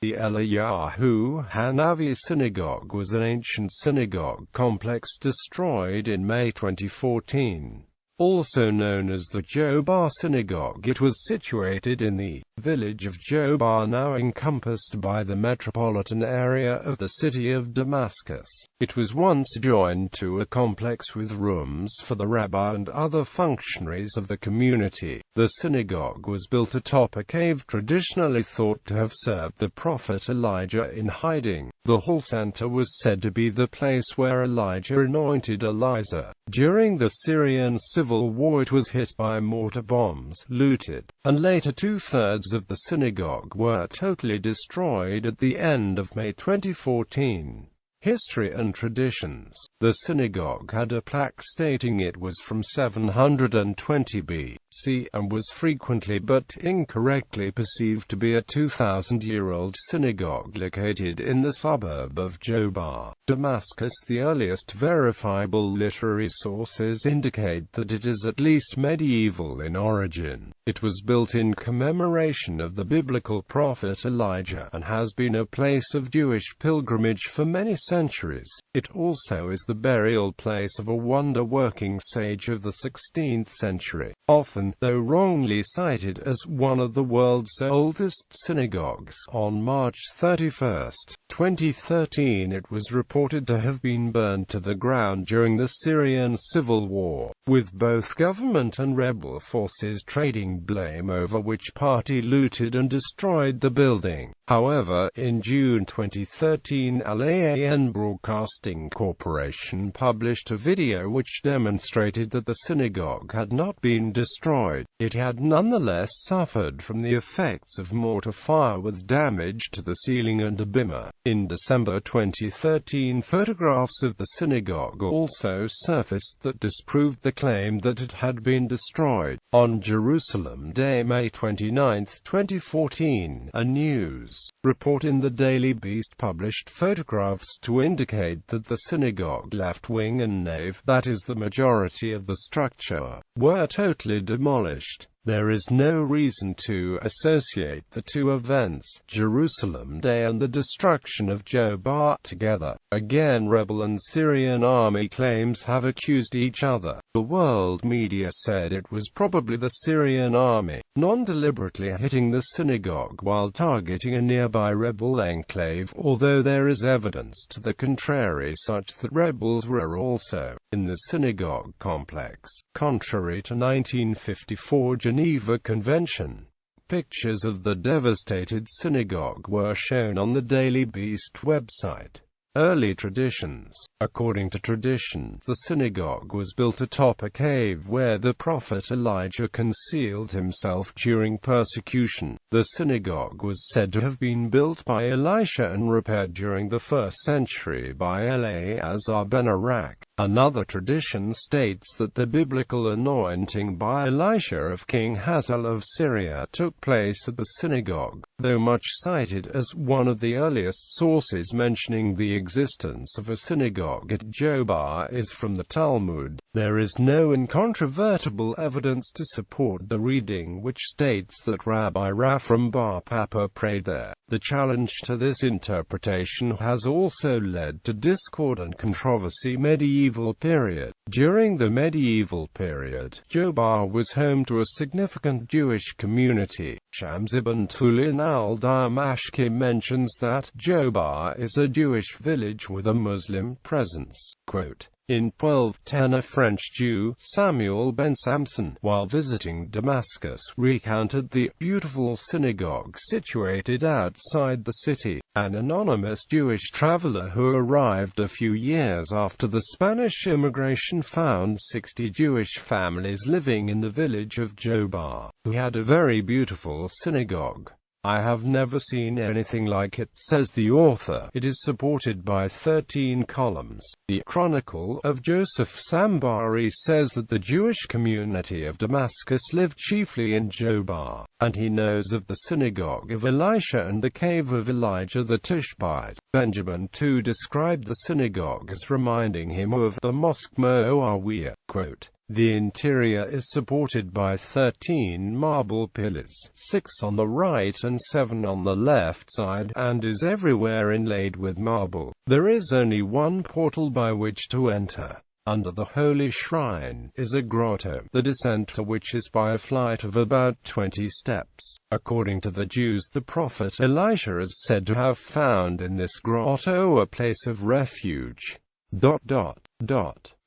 The Eliyahu Hanavi Synagogue was an ancient synagogue complex destroyed in May 2014. Also known as the Jobar Synagogue, it was situated in the village of Jobar, now encompassed by the metropolitan area of the city of Damascus. It was once joined to a complex with rooms for the rabbi and other functionaries of the community. The synagogue was built atop a cave traditionally thought to have served the prophet Elijah in hiding. The whole center was said to be the place where Elijah anointed Elisha. During the Syrian Civil War it was hit by mortar bombs, looted, and later two-thirds of the synagogue were totally destroyed at the end of May 2014. History and traditions. The synagogue had a plaque stating it was from 720 BC and was frequently but incorrectly perceived to be a 2,000-year-old synagogue located in the suburb of Jobar, Damascus. The earliest verifiable literary sources indicate that it is at least medieval in origin. It was built in commemoration of the biblical prophet Elijah and has been a place of Jewish pilgrimage for many centuries. It also is the burial place of a wonder-working sage of the 16th century, often, though wrongly cited as one of the world's oldest synagogues. On March 31, 2013, it was reported to have been burned to the ground during the Syrian Civil War, with both government and rebel forces trading blame over which party looted and destroyed the building. However, in June 2013, LAAN Broadcasting Corporation published a video which demonstrated that the synagogue had not been destroyed. It had nonetheless suffered from the effects of mortar fire with damage to the ceiling and a bimmer. In December 2013, photographs of the synagogue also surfaced that disproved the claim that it had been destroyed. On Jerusalem Day, May 29, 2014, a news report in the Daily Beast published photographs to indicate that the synagogue left wing and nave, that is the majority of the structure, were totally demolished. There is no reason to associate the two events, Jerusalem Day and the destruction of Jobar, together. Again, rebel and Syrian army claims have accused each other. The world media said it was probably the Syrian army, non-deliberately hitting the synagogue while targeting a nearby rebel enclave, although there is evidence to the contrary, such that rebels were also in the synagogue complex, contrary to 1954 Geneva Convention. Pictures of the devastated synagogue were shown on the Daily Beast website. Early traditions. According to tradition, the synagogue was built atop a cave where the prophet Elijah concealed himself during persecution. The synagogue was said to have been built by Elisha and repaired during the 1st century by Eleazar ben Arak. Another tradition states that the biblical anointing by Elisha of King Hazael of Syria took place at the synagogue, though much cited as one of the earliest sources mentioning the existence of a synagogue at Jobar is from the Talmud. There is no incontrovertible evidence to support the reading which states that Rabbi Raphaim bar Papa prayed there. The challenge to this interpretation has also led to discord and controversy. Medieval period. During the medieval period, Jobar was home to a significant Jewish community. Shams ibn Tulin al-Damashqi mentions that Jobar is a Jewish village with a Muslim presence. Quote, in 1210 a French Jew, Samuel ben Samson, while visiting Damascus, recounted the beautiful synagogue situated outside the city. An anonymous Jewish traveler who arrived a few years after the Spanish immigration found 60 Jewish families living in the village of Jobar, who had a very beautiful synagogue. I have never seen anything like it, says the author. It is supported by 13 columns. The Chronicle of Joseph Sambari says that the Jewish community of Damascus lived chiefly in Jobar, and he knows of the synagogue of Elisha and the cave of Elijah the Tishbite. Benjamin too described the synagogue as reminding him of the Mosque Moawiyah. Quote, The interior is supported by 13 marble pillars, 6 on the right and 7 on the left side, and is everywhere inlaid with marble. There is only one portal by which to enter. Under the holy shrine is a grotto, the descent to which is by a flight of about 20 steps. According to the Jews, the prophet Elisha is said to have found in this grotto a place of refuge.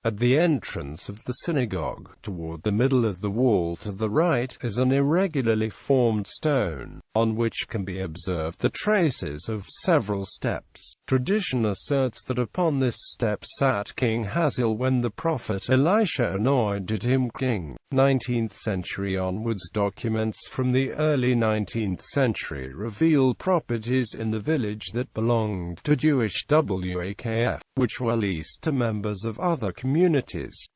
At the entrance of the synagogue, toward the middle of the wall to the right, is an irregularly formed stone, on which can be observed the traces of several steps. Tradition asserts that upon this step sat King Hazael when the prophet Elisha anointed him king. 19th century onwards documents from the early 19th century reveal properties in the village that belonged to Jewish WAKF, which were leased to members of other communities.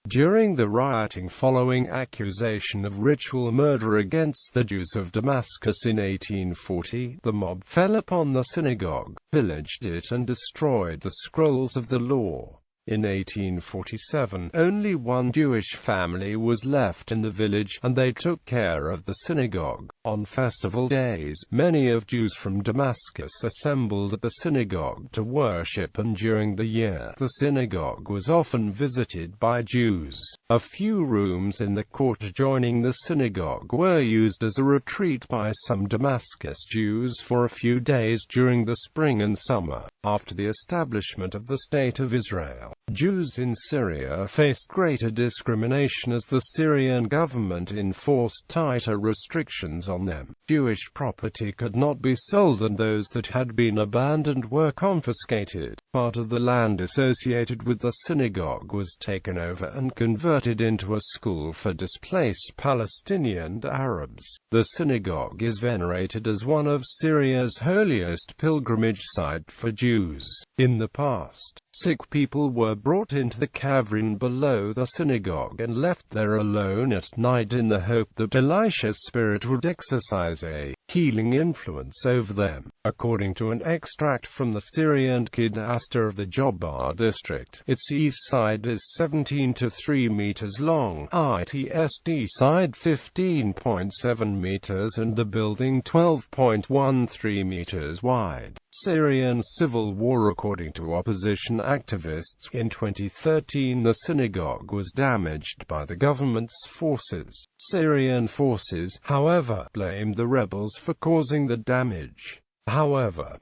During the rioting following accusation of ritual murder against the Jews of Damascus in 1840, the mob fell upon the synagogue, pillaged it and destroyed the scrolls of the law. In 1847, only one Jewish family was left in the village, and they took care of the synagogue. On festival days, many of Jews from Damascus assembled at the synagogue to worship, and during the year, the synagogue was often visited by Jews. A few rooms in the court adjoining the synagogue were used as a retreat by some Damascus Jews for a few days during the spring and summer. After the establishment of the State of Israel, Jews in Syria faced greater discrimination as the Syrian government enforced tighter restrictions on them. Jewish property could not be sold, and those that had been abandoned were confiscated. Part of the land associated with the synagogue was taken over and converted into a school for displaced Palestinian Arabs. The synagogue is venerated as one of Syria's holiest pilgrimage sites for Jews. In the past, sick people were brought into the cavern below the synagogue and left there alone at night in the hope that Elisha's spirit would exercise a healing influence over them. According to an extract from the Syrian Civil of the Jobar district, its east side is 17 to 3 meters long, its side 15.7 meters, and the building 12.13 meters wide. Syrian Civil War. According to opposition activists, in 2013 the synagogue was damaged by the government's forces. Syrian forces, however, blamed the rebels for causing the damage. However,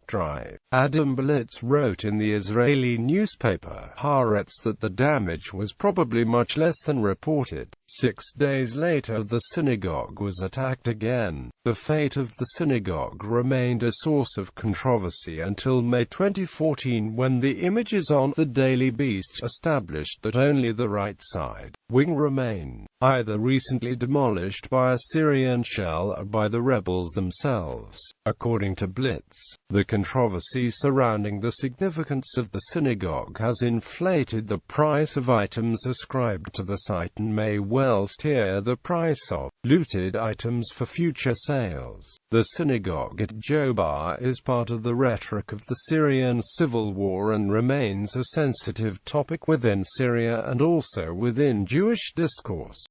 Adam Blitz wrote in the Israeli newspaper Haaretz that the damage was probably much less than reported. 6 days later, the synagogue was attacked again. The fate of the synagogue remained a source of controversy until May 2014, when the images on the Daily Beast established that only the right side wing remained, either recently demolished by a Syrian shell or by the rebels themselves. According to Blitz, the controversy surrounding the significance of the synagogue has inflated the price of items ascribed to the site and may well steer the price of looted items for future sales. The synagogue at Jobar is part of the rhetoric of the Syrian Civil War and remains a sensitive topic within Syria and also within Jewish discourse.